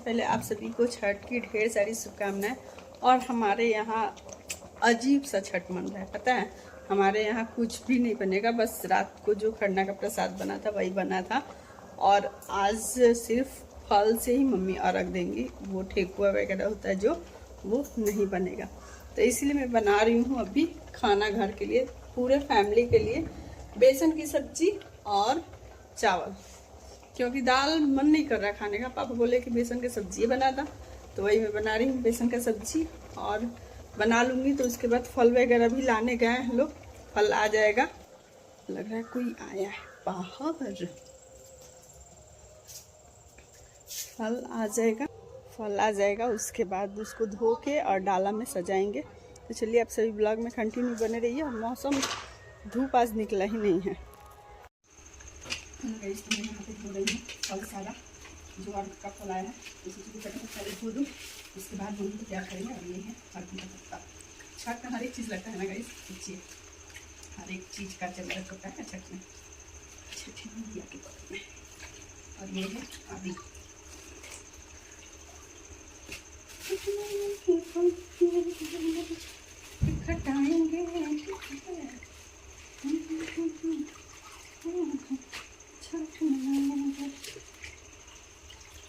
पहले आप सभी को छठ की ढेर सारी शुभकामनाएं। और हमारे यहाँ अजीब सा छठ मन रहा है, पता है। हमारे यहाँ कुछ भी नहीं बनेगा, बस रात को जो खरना का प्रसाद बना था वही बना था। और आज सिर्फ फल से ही मम्मी अर्घ देंगी, वो ठेकुआ वगैरह होता है जो, वो नहीं बनेगा। तो इसलिए मैं बना रही हूँ अभी खाना घर के लिए, पूरे फैमिली के लिए, बेसन की सब्जी और चावल, क्योंकि दाल मन नहीं कर रहा खाने का। पापा बोले कि बेसन की सब्जी बना था, तो वही मैं बना रही हूँ बेसन का सब्जी। और बना लूँगी तो उसके बाद फल वगैरह भी लाने गए हैं लोग, फल आ जाएगा। लग रहा है कोई आया है बाहर। फल आ जाएगा, उसके बाद उसको धो के और डाला में सजाएंगे। तो चलिए आप सभी ब्लॉग में कंटिन्यू बने रहिए। और मौसम धूप आज निकला ही नहीं है। यहाँ पे धो रही हूँ फल सारा, जो और का फल आया है उसी को पहले धो दूँ, उसके बाद हम क्या करेंगे। और ये है हल्दी का पत्ता। छठ में हर एक चीज़ लगता है ना गाइस, सोचिए हर एक चीज़ का जरूरत होता है छठ में, छठी मैया के पत्ते में। और ये है आदि।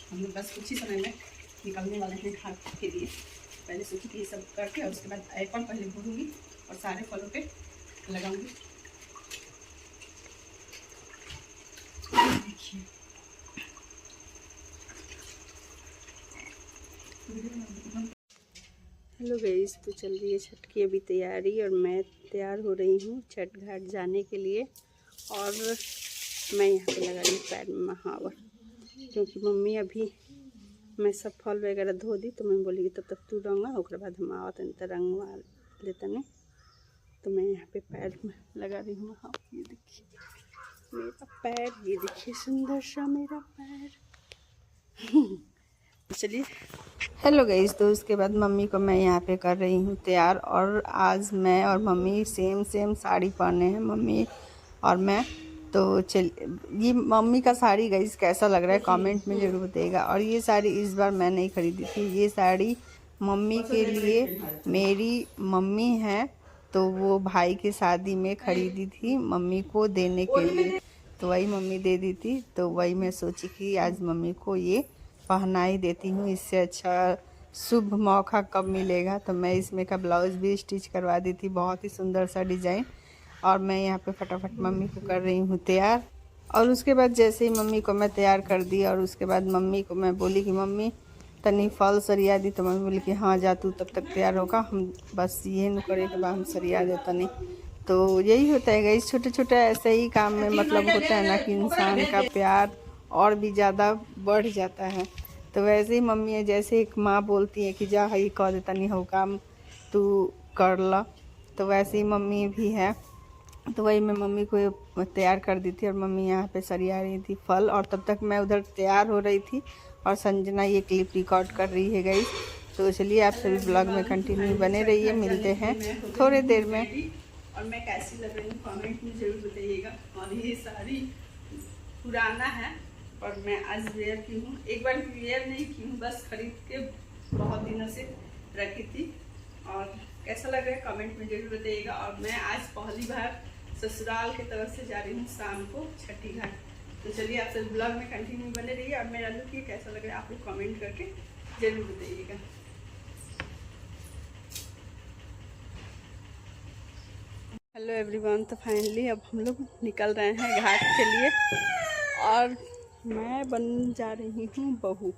हम लोग बस कुछ ही समय में निकलने वाले हैं घाट के लिए। पहले सोची कि ये सब करके और उसके बाद एप्पल पहले भूनूंगी और सारे फलों पे लगाऊंगी। देखिए हेलो गाइस, तो चल रही है छठ की अभी तैयारी और मैं तैयार हो रही हूँ छठ घाट जाने के लिए। और मैं यहाँ पे लगा रही हूँ पैर में महावर, क्योंकि मम्मी अभी मैं सब फल वगैरह धो दी, तो मैं बोली तब तक तू रंगा, उसके बाद हम आवत रंगवा लेते नहीं। तो मैं यहाँ पे पैर में लगा रही हूँ महावर। ये देखिए मेरा पैर, ये देखिए सुंदर सा मेरा पैर। चलिए हेलो गाइस, तो उसके बाद मम्मी को मैं यहाँ पे कर रही हूँ तैयार। और आज मैं और मम्मी सेम साड़ी पहने हैं, मम्मी और मैं। तो चल, ये मम्मी का साड़ी गाइस कैसा लग रहा है कमेंट में ज़रूर बताइएगा। और ये साड़ी इस बार मैं नहीं खरीदी थी, ये साड़ी मम्मी के लिए, मेरी मम्मी है तो वो भाई की शादी में खरीदी थी मम्मी को देने के लिए, तो वही मम्मी दे दी थी। तो वही मैं सोची कि आज मम्मी को ये पहना ही देती हूँ, इससे अच्छा शुभ मौका कब मिलेगा। तो मैं इसमें का ब्लाउज़ भी स्टिच करवा दी थी, बहुत ही सुंदर सा डिज़ाइन। और मैं यहाँ पे फटाफट मम्मी को कर रही हूँ तैयार। और उसके बाद जैसे ही मम्मी को मैं तैयार कर दी, और उसके बाद मम्मी को मैं बोली कि मम्मी तनी फल सरिया दी, तो मम्मी बोली कि हाँ जा तू तब तक तैयार होगा, हम बस ये न करे के बाद हम सरिया देता नहीं। तो यही होता है गाइस, छोटे छोटे ऐसे ही काम में मतलब होता है ना कि इंसान का प्यार और भी ज़्यादा बढ़ जाता है। तो वैसे ही मम्मी है, जैसे एक माँ बोलती है कि जा ही कह देता नहीं हो काम तू कर ला, तो वैसे ही मम्मी भी है। तो वही मैं मम्मी को तैयार कर दी थी और मम्मी यहाँ पे सरिया रही थी फल, और तब तक मैं उधर तैयार हो रही थी और संजना ये क्लिप रिकॉर्ड कर रही है गाइस। तो चलिए आप सभी ब्लॉग में कंटिन्यू बने रहिए, मिलते हैं थोड़ी देर में। और मैं कैसी लग रही हूँ कमेंट में जरूर बताइएगा। और ये साड़ी पुराना है और मैं आज वेयर की हूँ, एक बार वेयर नहीं की हूँ, बस खरीद के बहुत दिनों से रखी थी। और कैसा लग रहा है कमेंट में जरूर बताइएगा। और मैं आज पहली बार ससुराल की तरफ से जा रही हूँ शाम को छठी घाट। तो चलिए आप सब ब्लॉग में कंटिन्यू बने रहिए। और मेरा लुक ये कैसा लग रहा है आप लोग कमेंट करके जरूर बताइएगा। हेलो एवरीवन, तो फाइनली अब हम लोग निकल रहे हैं घाट के लिए। और मैं बन जा रही हूँ बहू,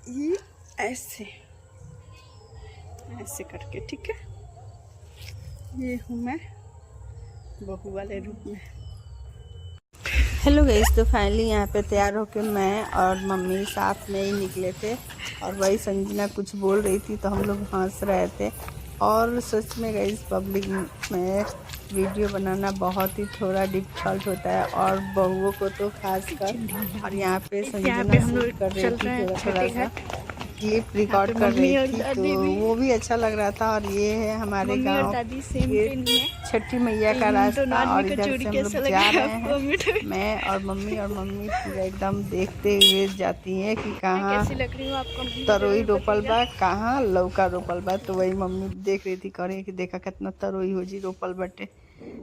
ये ऐसे ऐसे करके, ठीक है। ये हूँ मैं बहू वाले रूप में। हेलो गाइस, तो फाइनली यहाँ पे तैयार होके मैं और मम्मी साथ में ही निकले थे। और वही संजना कुछ बोल रही थी तो हम लोग हंस रहे थे। और सच में गाइस पब्लिक में वीडियो बनाना बहुत ही थोड़ा डिफिकल्ट होता है, और बहुओं को तो खास कर। और यहाँ पे संजना शूट कर रही थी थोड़ा सा, क्लिप रिकॉर्ड कर रही थी तो वो भी अच्छा लग रहा था। और ये है हमारे गांव छठी मैया का रास्ता और इधर से हम लोग जा रहे हैं। मैं और मम्मी पूरा एकदम देखते हुए जाती है कि कहाँ तरोई रोपल बा, कहाँ लौका रोपल बा। तो वही मम्मी देख रही थी, कह रही कि देखा कितना तरोई हो जी रोपल बटे,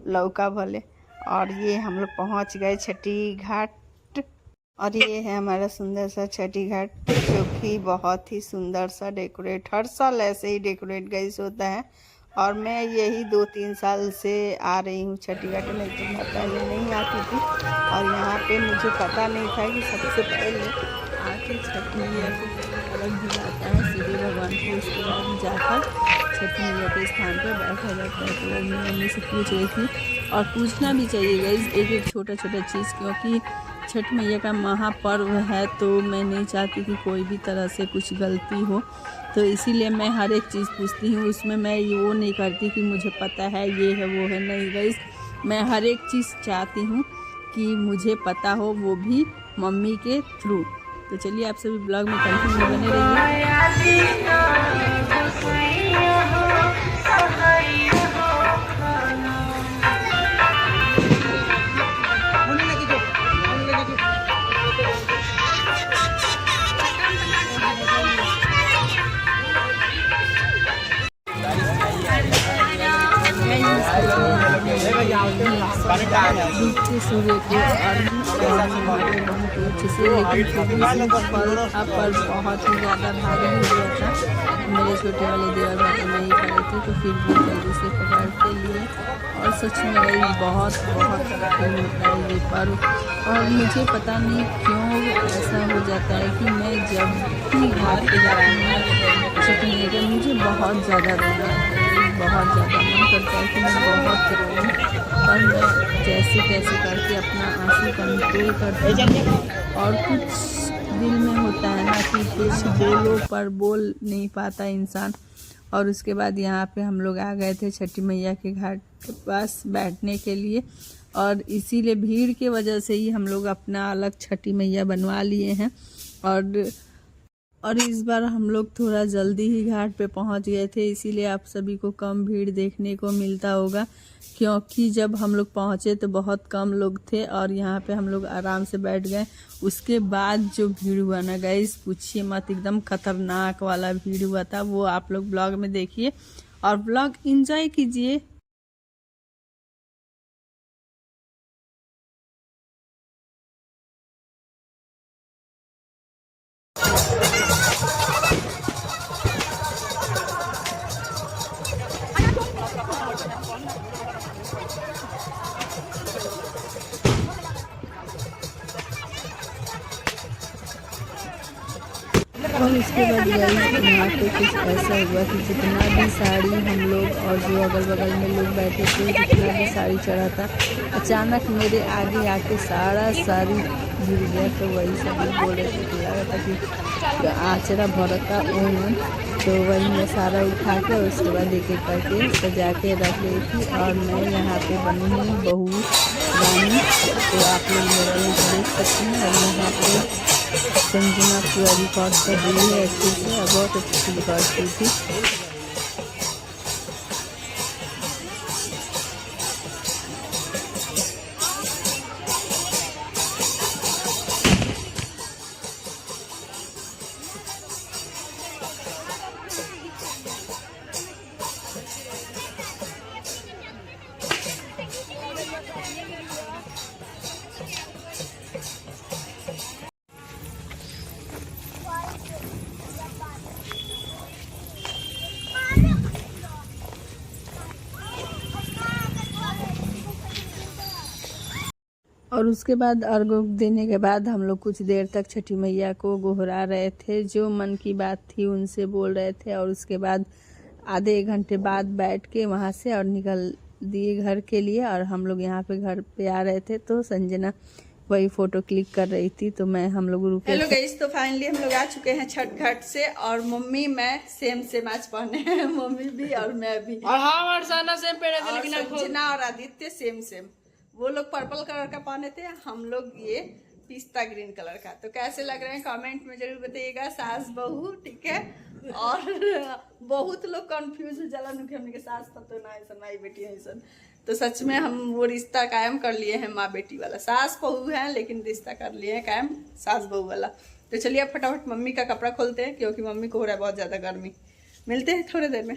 लौका भले। और ये हम लोग पहुँच गए छठी घाट। और ये है हमारा सुंदर सा छठी घाट जो कि बहुत ही सुंदर सा डेकोरेट, हर साल ऐसे ही डेकोरेट गाइस होता है। और मैं यही 2-3 साल से आ रही हूँ छठी घाट, नहीं तो मैं पहले नहीं आती थी। और यहाँ पे मुझे पता नहीं था कि सबसे पहले आके छठी मैया को अर्घ दिलाता है सूर्य भगवान को, उसके बाद जाकर छठी मैया के स्थान पर बैठा जाता है। तो मम्मी से पूछ रही थी, और पूछना भी चाहिए गाइस एक एक छोटा छोटा चीज़, क्योंकि छठ मैया का महापर्व है। तो मैं नहीं चाहती कि कोई भी तरह से कुछ गलती हो, तो इसीलिए मैं हर एक चीज़ पूछती हूँ। उसमें मैं वो नहीं करती कि मुझे पता है ये है वो है, नहीं गाइस, मैं हर एक चीज़ चाहती हूँ कि मुझे पता हो, वो भी मम्मी के थ्रू। तो चलिए आप सभी ब्लॉग में कंटिन्यू बने रहिए। डूबते सूर्य को अच्छे से, लेकिन पर बहुत ही ज़्यादा भारी हो गया था। मेरे छोटे वाले देवर भाई नहीं पड़े थे, तो फिर भी जल्दी से पकड़ के लिए। और सच में गई बहुत कठिन होता है ये पर्व। और मुझे पता नहीं क्यों ऐसा हो जाता है कि मैं जब भी घाट पे जाती हूँ छठी मैया, मुझे बहुत ज़्यादा रोना आता है, बहुत ज़्यादा मन करता है कि मैं बहुत रोऊँ। पर मैं जैसे तैसे करके अपना आंसू कंट्रोल करती हूँ। और कुछ दिल में होता है ना कि कुछ बोलो पर बोल नहीं पाता इंसान। और उसके बाद यहाँ पे हम लोग आ गए थे छठी मैया के घाट के पास बैठने के लिए। और इसीलिए भीड़ के वजह से ही हम लोग अपना अलग छठी मैया बनवा लिए हैं। और इस बार हम लोग थोड़ा जल्दी ही घाट पे पहुंच गए थे, इसीलिए आप सभी को कम भीड़ देखने को मिलता होगा। क्योंकि जब हम लोग पहुंचे तो बहुत कम लोग थे और यहाँ पे हम लोग आराम से बैठ गए। उसके बाद जो भीड़ हुआ ना गाइस, पूछिए मत, एकदम खतरनाक वाला भीड़ हुआ था। वो आप लोग ब्लॉग में देखिए और ब्लॉग एंजॉय कीजिए। और उसके बाद यहाँ पे कुछ ऐसा हुआ कि जितना भी साड़ी हम लोग और जो अगल बगल में लोग बैठे थे, जितना भी साड़ी चढ़ा था, अचानक मेरे आगे आके सारा साड़ी गिर गया। तो वही सब लोग बोल रहे थे कि लगा था कि आचरा भरता ऊन। तो वही मैं सारा उठा के उसके बाद एक एक करके सजा के रख रही थी। और मैं यहाँ पे बनी हूँ बहू रानी, तो आप लोग मेरा लुक देख सकते हैं। और यहाँ पे संजना पूरा रिकॉर्ड कर रही है अच्छे से, बहुत अच्छे से रिकॉर्ड की थी। और उसके बाद अर्घ देने के बाद हम लोग कुछ देर तक छठी मैया को गोहरा रहे थे, जो मन की बात थी उनसे बोल रहे थे। और उसके बाद आधे एक घंटे बाद बैठ के वहाँ से और निकल दिए घर के लिए। और हम लोग यहाँ पे घर पे आ रहे थे तो संजना वही फोटो क्लिक कर रही थी, तो मैं हम लोग रुके। हेलो गाइस, तो फाइनली हम लोग आ चुके हैं छठ घाट से। और मम्मी मैं सेम मैच पहने हैं, मम्मी भी और मैं भी। और हाँ सेम पहने थे, लेकिन संजना और आदित्य सेम। वो लोग पर्पल कलर का पहने थे, हम लोग ये पिस्ता ग्रीन कलर का। तो कैसे लग रहे हैं कमेंट में जरूर बताइएगा, सास बहू, ठीक है। और बहुत लोग कंफ्यूज हो जाला हमने के सास तो ना ऐसा ना बेटी ऐसा। तो सच में हम वो रिश्ता कायम कर लिए हैं माँ बेटी वाला, सास बहू है लेकिन रिश्ता कर लिए हैं कायम सास बहू वाला। तो चलिए अब फटाफट मम्मी का कपड़ा खोलते हैं क्योंकि मम्मी को हो रहा है बहुत ज़्यादा गर्मी। मिलते हैं थोड़ी देर में।